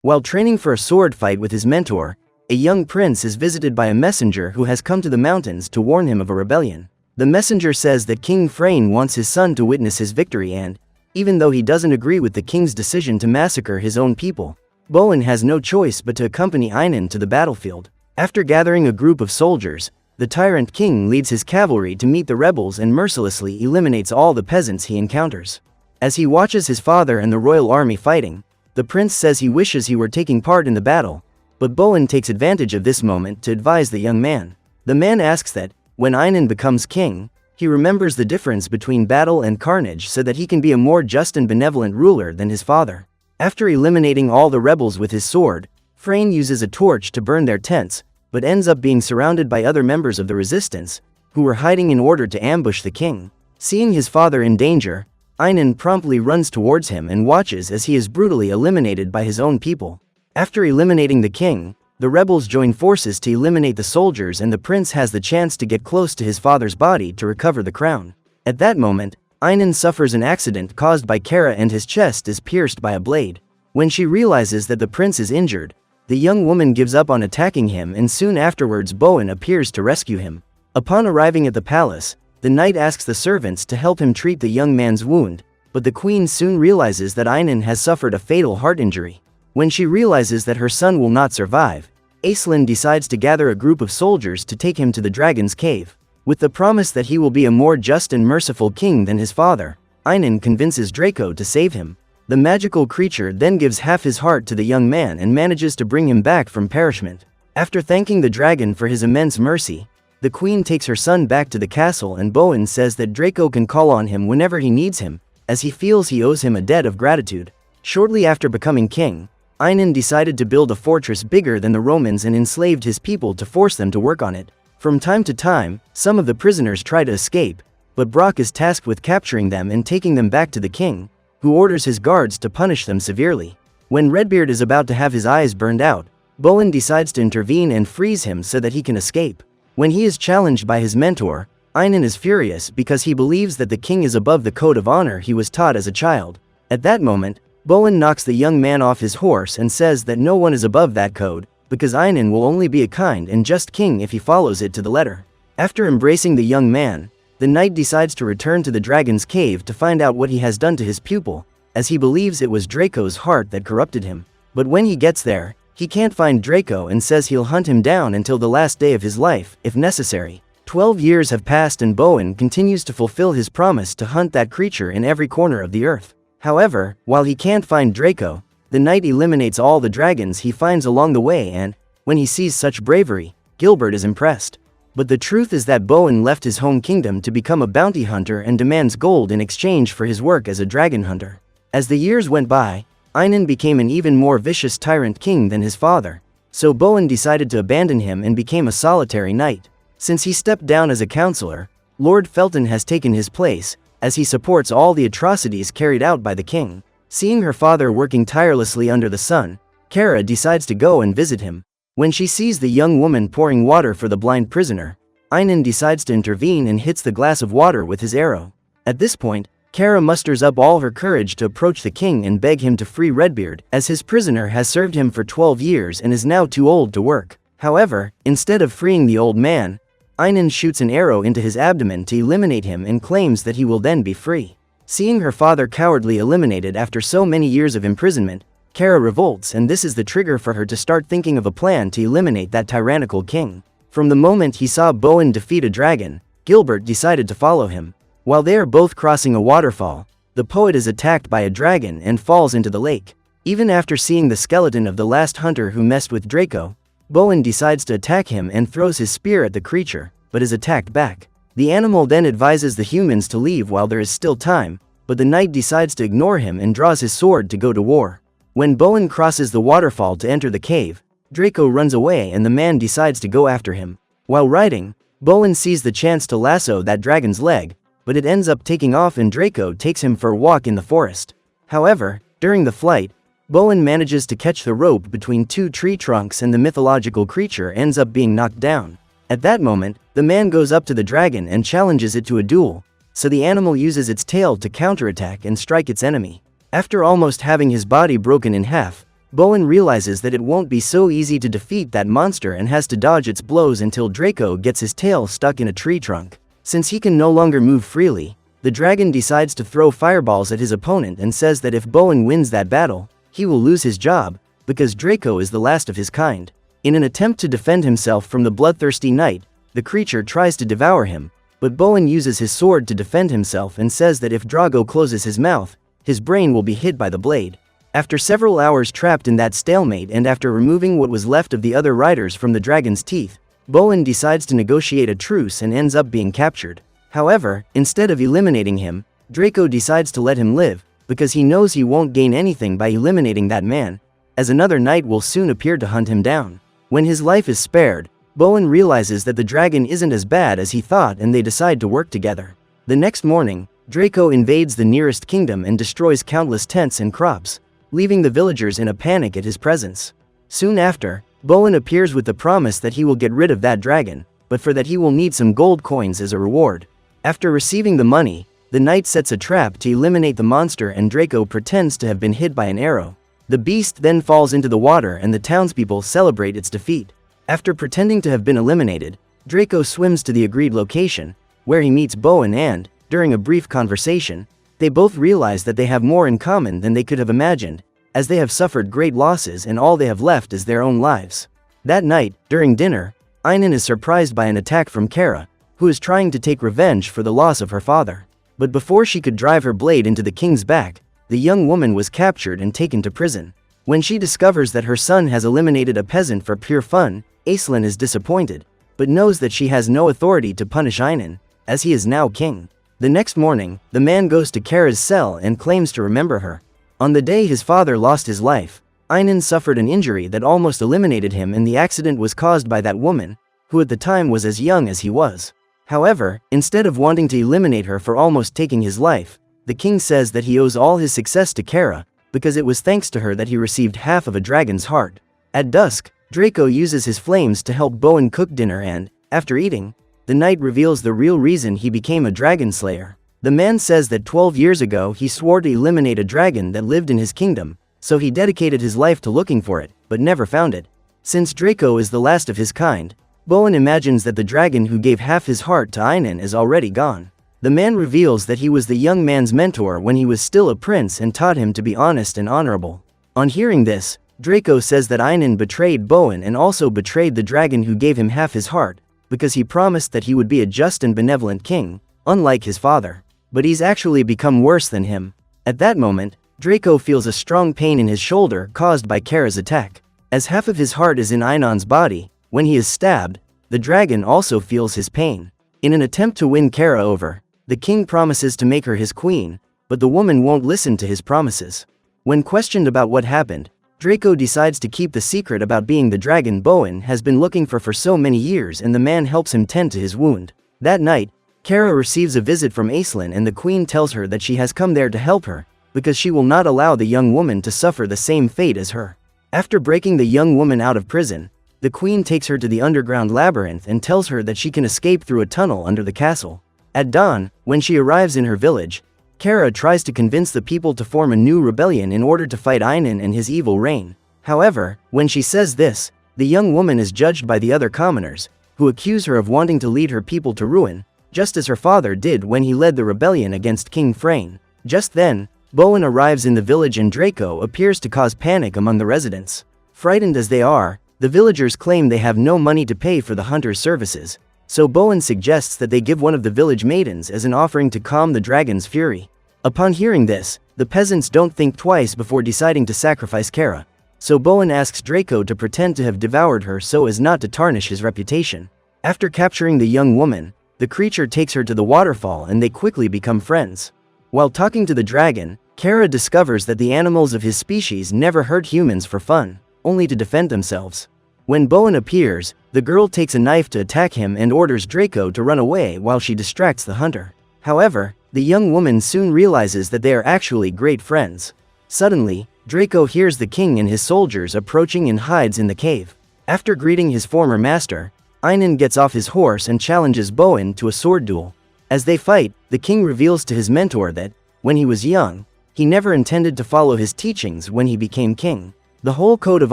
While training for a sword fight with his mentor, a young prince is visited by a messenger who has come to the mountains to warn him of a rebellion. The messenger says that King Frain wants his son to witness his victory and, even though he doesn't agree with the king's decision to massacre his own people, Bowen has no choice but to accompany Inan to the battlefield. After gathering a group of soldiers, the tyrant king leads his cavalry to meet the rebels and mercilessly eliminates all the peasants he encounters. As he watches his father and the royal army fighting, the prince says he wishes he were taking part in the battle, but Bowen takes advantage of this moment to advise the young man. The man asks that, when Inan becomes king, he remembers the difference between battle and carnage so that he can be a more just and benevolent ruler than his father. After eliminating all the rebels with his sword, Frain uses a torch to burn their tents, but ends up being surrounded by other members of the resistance, who were hiding in order to ambush the king. Seeing his father in danger, Inan promptly runs towards him and watches as he is brutally eliminated by his own people. After eliminating the king, the rebels join forces to eliminate the soldiers and the prince has the chance to get close to his father's body to recover the crown. At that moment, Inan suffers an accident caused by Kara and his chest is pierced by a blade. When she realizes that the prince is injured, the young woman gives up on attacking him and soon afterwards Bowen appears to rescue him. Upon arriving at the palace, the knight asks the servants to help him treat the young man's wound, but the queen soon realizes that Inan has suffered a fatal heart injury. When she realizes that her son will not survive, Aislinn decides to gather a group of soldiers to take him to the dragon's cave. With the promise that he will be a more just and merciful king than his father, Inan convinces Draco to save him. The magical creature then gives half his heart to the young man and manages to bring him back from perishment. After thanking the dragon for his immense mercy, the queen takes her son back to the castle and Bowen says that Draco can call on him whenever he needs him, as he feels he owes him a debt of gratitude. Shortly after becoming king, Inan decided to build a fortress bigger than the Romans and enslaved his people to force them to work on it. From time to time, some of the prisoners try to escape, but Brock is tasked with capturing them and taking them back to the king, who orders his guards to punish them severely. When Redbeard is about to have his eyes burned out, Bowen decides to intervene and freeze him so that he can escape. When he is challenged by his mentor, Inan is furious because he believes that the king is above the code of honor he was taught as a child. At that moment, Bowen knocks the young man off his horse and says that no one is above that code, because Inan will only be a kind and just king if he follows it to the letter. After embracing the young man, the knight decides to return to the dragon's cave to find out what he has done to his pupil, as he believes it was Draco's heart that corrupted him. But when he gets there, he can't find Draco and says he'll hunt him down until the last day of his life, if necessary. 12 years have passed and Bowen continues to fulfill his promise to hunt that creature in every corner of the earth. However, while he can't find Draco, the knight eliminates all the dragons he finds along the way and, when he sees such bravery, Gilbert is impressed. But the truth is that Bowen left his home kingdom to become a bounty hunter and demands gold in exchange for his work as a dragon hunter. As the years went by, Inan became an even more vicious tyrant king than his father, so Bowen decided to abandon him and became a solitary knight. Since he stepped down as a counselor, Lord Felton has taken his place, as he supports all the atrocities carried out by the king. Seeing her father working tirelessly under the sun, Kara decides to go and visit him. When she sees the young woman pouring water for the blind prisoner, Inan decides to intervene and hits the glass of water with his arrow. At this point, Kara musters up all her courage to approach the king and beg him to free Redbeard, as his prisoner has served him for 12 years and is now too old to work. However, instead of freeing the old man, Inan shoots an arrow into his abdomen to eliminate him and claims that he will then be free. Seeing her father cowardly eliminated after so many years of imprisonment, Kara revolts and this is the trigger for her to start thinking of a plan to eliminate that tyrannical king. From the moment he saw Bowen defeat a dragon, Gilbert decided to follow him. While they are both crossing a waterfall, the poet is attacked by a dragon and falls into the lake. Even after seeing the skeleton of the last hunter who messed with Draco, Bowen decides to attack him and throws his spear at the creature, but is attacked back. The animal then advises the humans to leave while there is still time, but the knight decides to ignore him and draws his sword to go to war. When Bowen crosses the waterfall to enter the cave, Draco runs away and the man decides to go after him. While riding, Bowen sees the chance to lasso that dragon's leg, but it ends up taking off and Draco takes him for a walk in the forest. However, during the flight, Bowen manages to catch the rope between two tree trunks and the mythological creature ends up being knocked down. At that moment, the man goes up to the dragon and challenges it to a duel, so the animal uses its tail to counterattack and strike its enemy. After almost having his body broken in half, Bowen realizes that it won't be so easy to defeat that monster and has to dodge its blows until Draco gets his tail stuck in a tree trunk. Since he can no longer move freely, the dragon decides to throw fireballs at his opponent and says that if Bowen wins that battle, he will lose his job, because Draco is the last of his kind. In an attempt to defend himself from the bloodthirsty knight, the creature tries to devour him, but Bowen uses his sword to defend himself and says that if Draco closes his mouth, his brain will be hit by the blade. After several hours trapped in that stalemate and after removing what was left of the other riders from the dragon's teeth, Bowen decides to negotiate a truce and ends up being captured. However, instead of eliminating him, Draco decides to let him live, because he knows he won't gain anything by eliminating that man, as another knight will soon appear to hunt him down. When his life is spared, Bowen realizes that the dragon isn't as bad as he thought and they decide to work together. The next morning, Draco invades the nearest kingdom and destroys countless tents and crops, leaving the villagers in a panic at his presence. Soon after, Bowen appears with the promise that he will get rid of that dragon, but for that he will need some gold coins as a reward. After receiving the money, the knight sets a trap to eliminate the monster and Draco pretends to have been hit by an arrow. The beast then falls into the water and the townspeople celebrate its defeat. After pretending to have been eliminated, Draco swims to the agreed location, where he meets Bowen and, during a brief conversation, they both realize that they have more in common than they could have imagined, as they have suffered great losses and all they have left is their own lives. That night, during dinner, Inan is surprised by an attack from Kara, who is trying to take revenge for the loss of her father. But before she could drive her blade into the king's back, the young woman was captured and taken to prison. When she discovers that her son has eliminated a peasant for pure fun, Avalon is disappointed, but knows that she has no authority to punish Inan, as he is now king. The next morning, the man goes to Kara's cell and claims to remember her. On the day his father lost his life, Inan suffered an injury that almost eliminated him and the accident was caused by that woman, who at the time was as young as he was. However, instead of wanting to eliminate her for almost taking his life, the king says that he owes all his success to Kara, because it was thanks to her that he received half of a dragon's heart. At dusk, Draco uses his flames to help Bowen cook dinner and, after eating, the knight reveals the real reason he became a dragon slayer. The man says that 12 years ago he swore to eliminate a dragon that lived in his kingdom, so he dedicated his life to looking for it, but never found it. Since Draco is the last of his kind, Bowen imagines that the dragon who gave half his heart to Inan is already gone. The man reveals that he was the young man's mentor when he was still a prince and taught him to be honest and honorable. On hearing this, Draco says that Inan betrayed Bowen and also betrayed the dragon who gave him half his heart, because he promised that he would be a just and benevolent king, unlike his father. But he's actually become worse than him. At that moment, Draco feels a strong pain in his shoulder caused by Kara's attack. As half of his heart is in Inan's body, when he is stabbed, the dragon also feels his pain. In an attempt to win Kara over, the king promises to make her his queen, but the woman won't listen to his promises. When questioned about what happened, Draco decides to keep the secret about being the dragon Bowen has been looking for so many years and the man helps him tend to his wound. That night, Kara receives a visit from Avalon and the queen tells her that she has come there to help her, because she will not allow the young woman to suffer the same fate as her. After breaking the young woman out of prison, the queen takes her to the underground labyrinth and tells her that she can escape through a tunnel under the castle. At dawn, when she arrives in her village, Kara tries to convince the people to form a new rebellion in order to fight Inan and his evil reign. However, when she says this, the young woman is judged by the other commoners, who accuse her of wanting to lead her people to ruin, just as her father did when he led the rebellion against King Frain. Just then, Bowen arrives in the village and Draco appears to cause panic among the residents. Frightened as they are, the villagers claim they have no money to pay for the hunter's services, so Bowen suggests that they give one of the village maidens as an offering to calm the dragon's fury. Upon hearing this, the peasants don't think twice before deciding to sacrifice Kara, so Bowen asks Draco to pretend to have devoured her so as not to tarnish his reputation. After capturing the young woman, the creature takes her to the waterfall and they quickly become friends. While talking to the dragon, Kara discovers that the animals of his species never hurt humans for fun, only to defend themselves. When Bowen appears, the girl takes a knife to attack him and orders Draco to run away while she distracts the hunter. However, the young woman soon realizes that they are actually great friends. Suddenly, Draco hears the king and his soldiers approaching and hides in the cave. After greeting his former master, Inan gets off his horse and challenges Bowen to a sword duel. As they fight, the king reveals to his mentor that, when he was young, he never intended to follow his teachings when he became king. The whole code of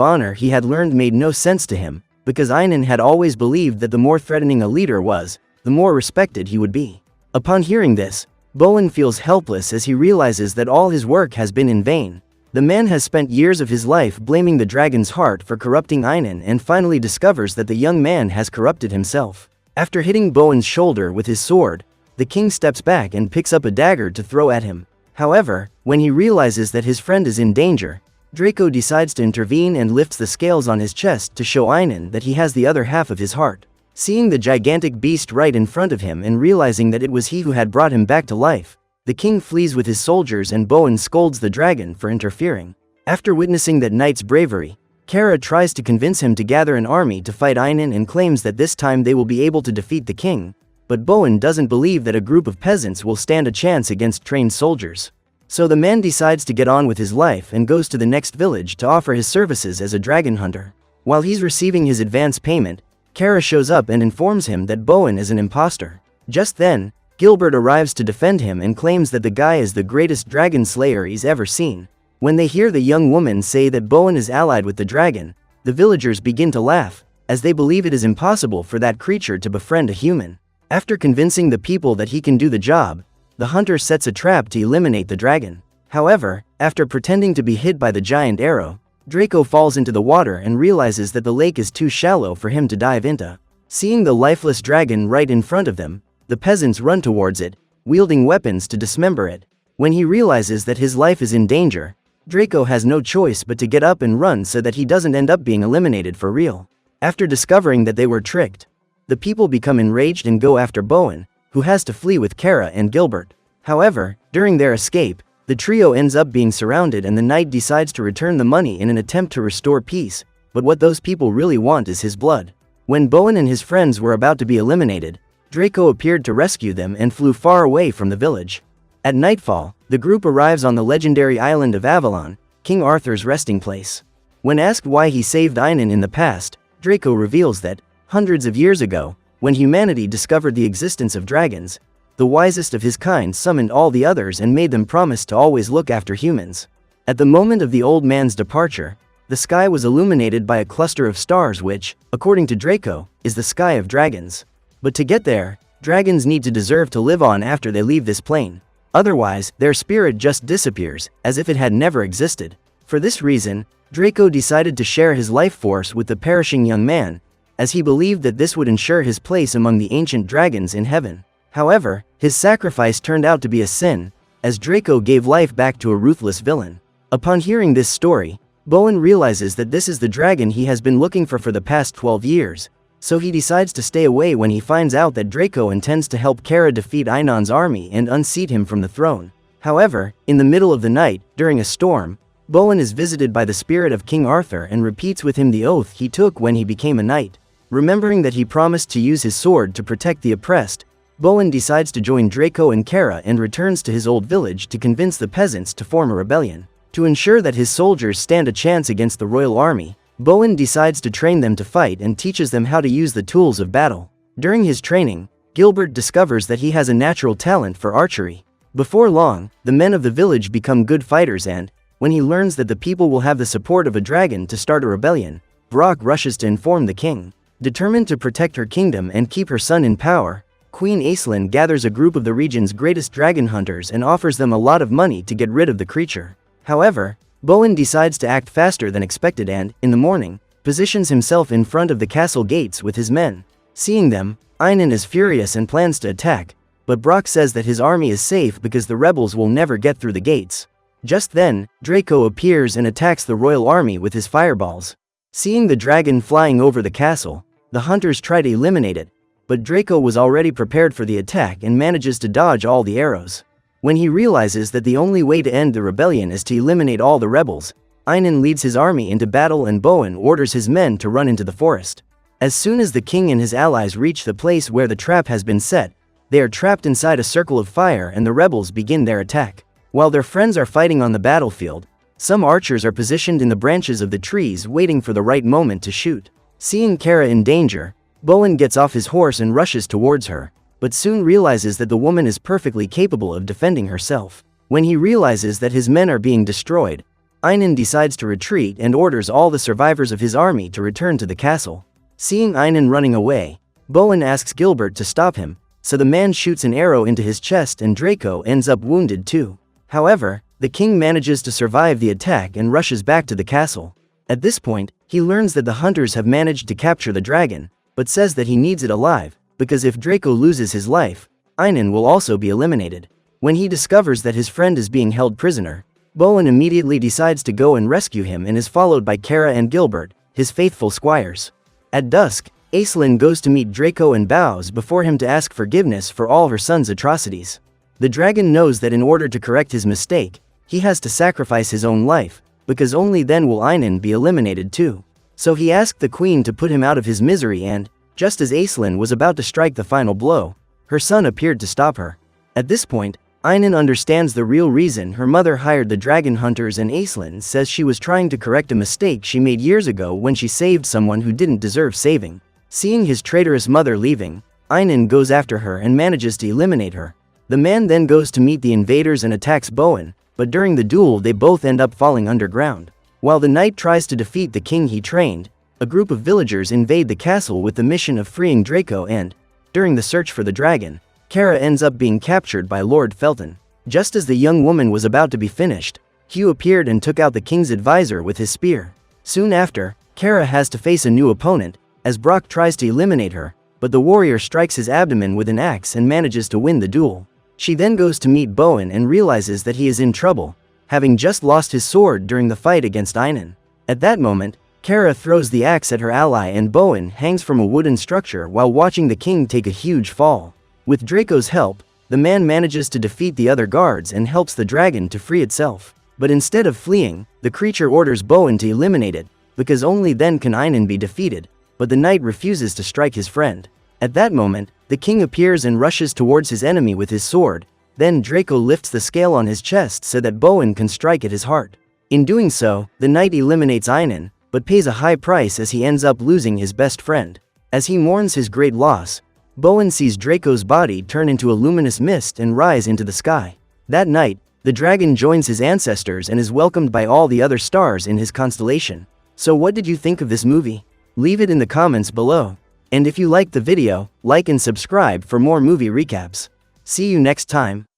honor he had learned made no sense to him, because Inan had always believed that the more threatening a leader was, the more respected he would be. Upon hearing this, Bowen feels helpless as he realizes that all his work has been in vain. The man has spent years of his life blaming the dragon's heart for corrupting Inan and finally discovers that the young man has corrupted himself. After hitting Bowen's shoulder with his sword, the king steps back and picks up a dagger to throw at him. However, when he realizes that his friend is in danger, Draco decides to intervene and lifts the scales on his chest to show Inan that he has the other half of his heart. Seeing the gigantic beast right in front of him and realizing that it was he who had brought him back to life, the king flees with his soldiers and Bowen scolds the dragon for interfering. After witnessing that knight's bravery, Kara tries to convince him to gather an army to fight Inan and claims that this time they will be able to defeat the king, but Bowen doesn't believe that a group of peasants will stand a chance against trained soldiers. So the man decides to get on with his life and goes to the next village to offer his services as a dragon hunter. While he's receiving his advance payment, Kara shows up and informs him that Bowen is an imposter. Just then, Gilbert arrives to defend him and claims that the guy is the greatest dragon slayer he's ever seen. When they hear the young woman say that Bowen is allied with the dragon, the villagers begin to laugh, as they believe it is impossible for that creature to befriend a human. After convincing the people that he can do the job, the hunter sets a trap to eliminate the dragon. However, after pretending to be hit by the giant arrow, Draco falls into the water and realizes that the lake is too shallow for him to dive into. Seeing the lifeless dragon right in front of them, the peasants run towards it, wielding weapons to dismember it. When he realizes that his life is in danger, Draco has no choice but to get up and run so that he doesn't end up being eliminated for real. After discovering that they were tricked, the people become enraged and go after Bowen, who has to flee with Kara and Gilbert. However, during their escape, the trio ends up being surrounded and the knight decides to return the money in an attempt to restore peace, but what those people really want is his blood. When Bowen and his friends were about to be eliminated, Draco appeared to rescue them and flew far away from the village. At nightfall, the group arrives on the legendary island of Avalon, King Arthur's resting place. When asked why he saved Inan in the past, Draco reveals that, hundreds of years ago, when humanity discovered the existence of dragons, the wisest of his kind summoned all the others and made them promise to always look after humans. At the moment of the old man's departure, the sky was illuminated by a cluster of stars which, according to Draco, is the sky of dragons. But to get there, dragons need to deserve to live on after they leave this plane. Otherwise, their spirit just disappears, as if it had never existed. For this reason, Draco decided to share his life force with the perishing young man, as he believed that this would ensure his place among the ancient dragons in heaven. However, his sacrifice turned out to be a sin, as Draco gave life back to a ruthless villain. Upon hearing this story, Bowen realizes that this is the dragon he has been looking for the past 12 years, so he decides to stay away when he finds out that Draco intends to help Kara defeat Inan's army and unseat him from the throne. However, in the middle of the night, during a storm, Bowen is visited by the spirit of King Arthur and repeats with him the oath he took when he became a knight. Remembering that he promised to use his sword to protect the oppressed, Bowen decides to join Draco and Kara and returns to his old village to convince the peasants to form a rebellion. To ensure that his soldiers stand a chance against the royal army, Bowen decides to train them to fight and teaches them how to use the tools of battle. During his training, Gilbert discovers that he has a natural talent for archery. Before long, the men of the village become good fighters and, when he learns that the people will have the support of a dragon to start a rebellion, Brock rushes to inform the king. Determined to protect her kingdom and keep her son in power, Queen Aislinn gathers a group of the region's greatest dragon hunters and offers them a lot of money to get rid of the creature. However, Bowen decides to act faster than expected and, in the morning, positions himself in front of the castle gates with his men. Seeing them, Inan is furious and plans to attack, but Brock says that his army is safe because the rebels will never get through the gates. Just then, Draco appears and attacks the royal army with his fireballs. Seeing the dragon flying over the castle, the hunters try to eliminate it, but Draco was already prepared for the attack and manages to dodge all the arrows. When he realizes that the only way to end the rebellion is to eliminate all the rebels, Inan leads his army into battle and Bowen orders his men to run into the forest. As soon as the king and his allies reach the place where the trap has been set, they are trapped inside a circle of fire and the rebels begin their attack. While their friends are fighting on the battlefield, some archers are positioned in the branches of the trees waiting for the right moment to shoot. Seeing Kara in danger, Bowen gets off his horse and rushes towards her, but soon realizes that the woman is perfectly capable of defending herself. When he realizes that his men are being destroyed, Inan decides to retreat and orders all the survivors of his army to return to the castle. Seeing Inan running away, Bowen asks Gilbert to stop him, so the man shoots an arrow into his chest and Draco ends up wounded too. However, the king manages to survive the attack and rushes back to the castle. At this point, he learns that the hunters have managed to capture the dragon, but says that he needs it alive, because if Draco loses his life, Inan will also be eliminated. When he discovers that his friend is being held prisoner, Bowen immediately decides to go and rescue him and is followed by Kara and Gilbert, his faithful squires. At dusk, Aislinn goes to meet Draco and bows before him to ask forgiveness for all her son's atrocities. The dragon knows that in order to correct his mistake, he has to sacrifice his own life, because only then will Inan be eliminated too. So he asked the queen to put him out of his misery and, just as Aislinn was about to strike the final blow, her son appeared to stop her. At this point, Inan understands the real reason her mother hired the dragon hunters and Aislinn says she was trying to correct a mistake she made years ago when she saved someone who didn't deserve saving. Seeing his traitorous mother leaving, Inan goes after her and manages to eliminate her. The man then goes to meet the invaders and attacks Bowen, but during the duel they both end up falling underground. While the knight tries to defeat the king he trained, a group of villagers invade the castle with the mission of freeing Draco and, during the search for the dragon, Kara ends up being captured by Lord Felton. Just as the young woman was about to be finished, Hugh appeared and took out the king's advisor with his spear. Soon after, Kara has to face a new opponent, as Brock tries to eliminate her, but the warrior strikes his abdomen with an axe and manages to win the duel. She then goes to meet Bowen and realizes that he is in trouble, having just lost his sword during the fight against Inan. At that moment, Kara throws the axe at her ally and Bowen hangs from a wooden structure while watching the king take a huge fall. With Draco's help, the man manages to defeat the other guards and helps the dragon to free itself. But instead of fleeing, the creature orders Bowen to eliminate it, because only then can Inan be defeated. But the knight refuses to strike his friend. At that moment, the king appears and rushes towards his enemy with his sword. Then Draco lifts the scale on his chest so that Bowen can strike at his heart. In doing so, the knight eliminates Inan, but pays a high price as he ends up losing his best friend. As he mourns his great loss, Bowen sees Draco's body turn into a luminous mist and rise into the sky. That night, the dragon joins his ancestors and is welcomed by all the other stars in his constellation. So what did you think of this movie? Leave it in the comments below. And if you liked the video, like and subscribe for more movie recaps. See you next time.